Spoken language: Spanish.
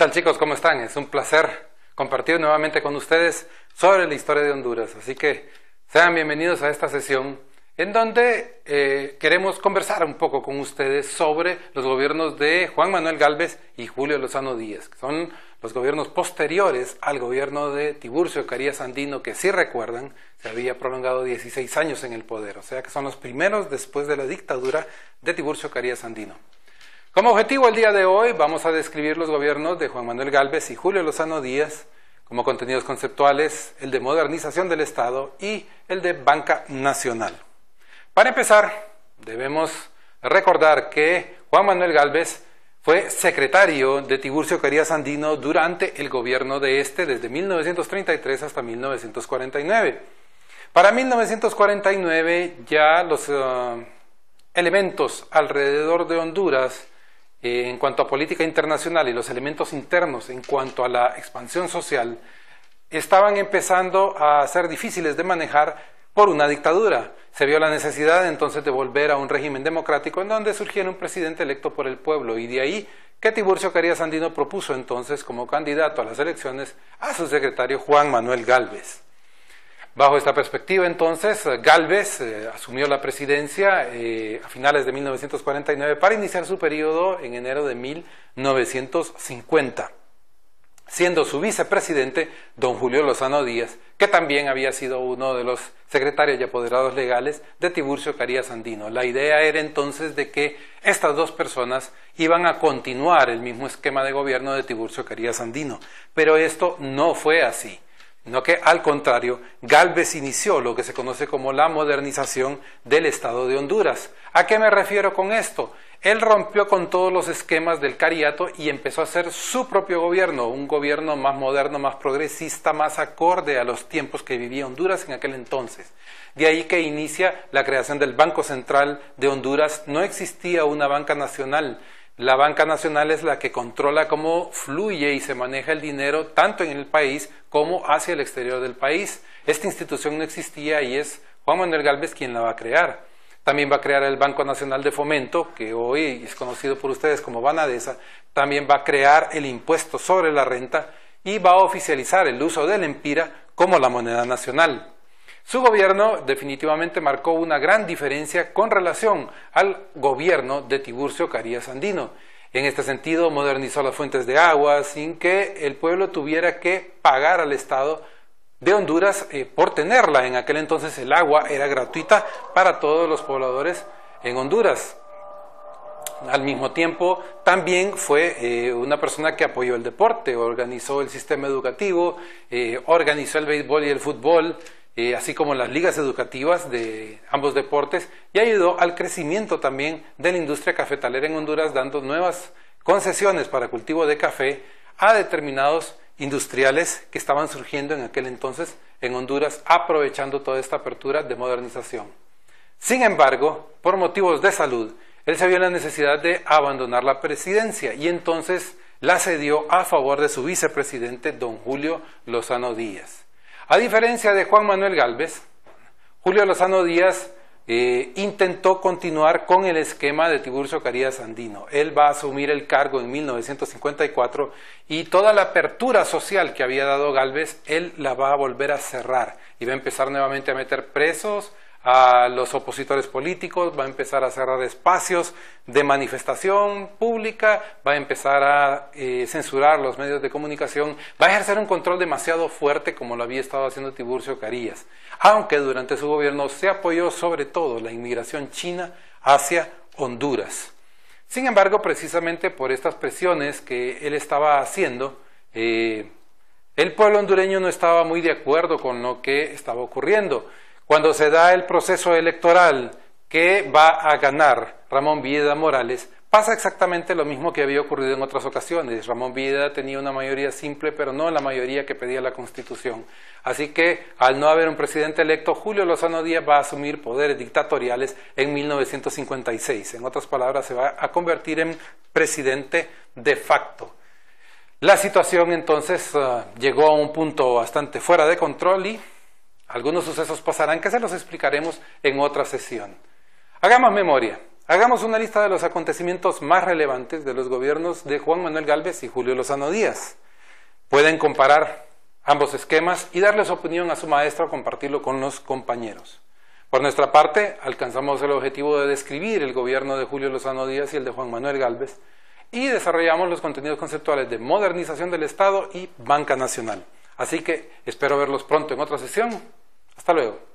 tal, chicos? ¿Cómo están? Es un placer compartir nuevamente con ustedes sobre la historia de Honduras. Así que sean bienvenidos a esta sesión en donde queremos conversar un poco con ustedes sobre los gobiernos de Juan Manuel Gálvez y Julio Lozano Díaz, que son los gobiernos posteriores al gobierno de Tiburcio Carías Andino, que, si recuerdan, se había prolongado 16 años en el poder, o sea que son los primeros después de la dictadura de Tiburcio Carías Andino. Como objetivo el día de hoy vamos a describir los gobiernos de Juan Manuel Gálvez y Julio Lozano Díaz como contenidos conceptuales, el de modernización del Estado y el de banca nacional. Para empezar, debemos recordar que Juan Manuel Gálvez fue secretario de Tiburcio Carías Andino durante el gobierno de este desde 1933 hasta 1949. Para 1949 ya los elementos alrededor de Honduras en cuanto a política internacional y los elementos internos en cuanto a la expansión social estaban empezando a ser difíciles de manejar por una dictadura. Se vio la necesidad entonces de volver a un régimen democrático en donde surgiera un presidente electo por el pueblo, y de ahí que Tiburcio Carías Andino propuso entonces como candidato a las elecciones a su secretario Juan Manuel Gálvez. Bajo esta perspectiva, entonces, Gálvez asumió la presidencia a finales de 1949 para iniciar su periodo en enero de 1950, siendo su vicepresidente don Julio Lozano Díaz, que también había sido uno de los secretarios y apoderados legales de Tiburcio Carías Andino. La idea era entonces de que estas dos personas iban a continuar el mismo esquema de gobierno de Tiburcio Carías Andino, pero esto no fue así. No, que al contrario, Gálvez inició lo que se conoce como la modernización del Estado de Honduras. ¿A qué me refiero con esto? Él rompió con todos los esquemas del cariato y empezó a hacer su propio gobierno, un gobierno más moderno, más progresista, más acorde a los tiempos que vivía Honduras en aquel entonces. De ahí que inicia la creación del Banco Central de Honduras. No existía una banca nacional. La banca nacional es la que controla cómo fluye y se maneja el dinero tanto en el país como hacia el exterior del país. Esta institución no existía y es Juan Manuel Gálvez quien la va a crear. También va a crear el Banco Nacional de Fomento, que hoy es conocido por ustedes como Banadesa. También va a crear el impuesto sobre la renta y va a oficializar el uso del empira como la moneda nacional. Su gobierno definitivamente marcó una gran diferencia con relación al gobierno de Tiburcio Carías Andino. En este sentido, modernizó las fuentes de agua sin que el pueblo tuviera que pagar al Estado de Honduras por tenerla. En aquel entonces el agua era gratuita para todos los pobladores en Honduras. Al mismo tiempo, también fue una persona que apoyó el deporte, organizó el sistema educativo, organizó el béisbol y el fútbol, así como las ligas educativas de ambos deportes, y ayudó al crecimiento también de la industria cafetalera en Honduras, dando nuevas concesiones para cultivo de café a determinados industriales que estaban surgiendo en aquel entonces en Honduras, aprovechando toda esta apertura de modernización. Sin embargo, por motivos de salud, él se vio la necesidad de abandonar la presidencia y entonces la cedió a favor de su vicepresidente, don Julio Lozano Díaz. A diferencia de Juan Manuel Gálvez, Julio Lozano Díaz intentó continuar con el esquema de Tiburcio Carías Andino. Él va a asumir el cargo en 1954 y toda la apertura social que había dado Gálvez, él la va a volver a cerrar y va a empezar nuevamente a meter presos a los opositores políticos, va a empezar a cerrar espacios de manifestación pública, va a empezar a censurar los medios de comunicación, va a ejercer un control demasiado fuerte como lo había estado haciendo Tiburcio Carías, aunque durante su gobierno se apoyó sobre todo la inmigración china hacia Honduras. Sin embargo, precisamente por estas presiones que él estaba haciendo, el pueblo hondureño no estaba muy de acuerdo con lo que estaba ocurriendo. Cuando se da el proceso electoral que va a ganar Ramón Villeda Morales, pasa exactamente lo mismo que había ocurrido en otras ocasiones. Ramón Villeda tenía una mayoría simple, pero no la mayoría que pedía la Constitución. Así que, al no haber un presidente electo, Julio Lozano Díaz va a asumir poderes dictatoriales en 1956. En otras palabras, se va a convertir en presidente de facto. La situación entonces llegó a un punto bastante fuera de control y algunos sucesos pasarán que se los explicaremos en otra sesión. Hagamos memoria. hagamos una lista de los acontecimientos más relevantes de los gobiernos de Juan Manuel Gálvez y Julio Lozano Díaz. Pueden comparar ambos esquemas y darle su opinión a su maestro o compartirlo con los compañeros. Por nuestra parte, alcanzamos el objetivo de describir el gobierno de Julio Lozano Díaz y el de Juan Manuel Gálvez y desarrollamos los contenidos conceptuales de modernización del Estado y banca nacional. Así que espero verlos pronto en otra sesión. Hasta luego.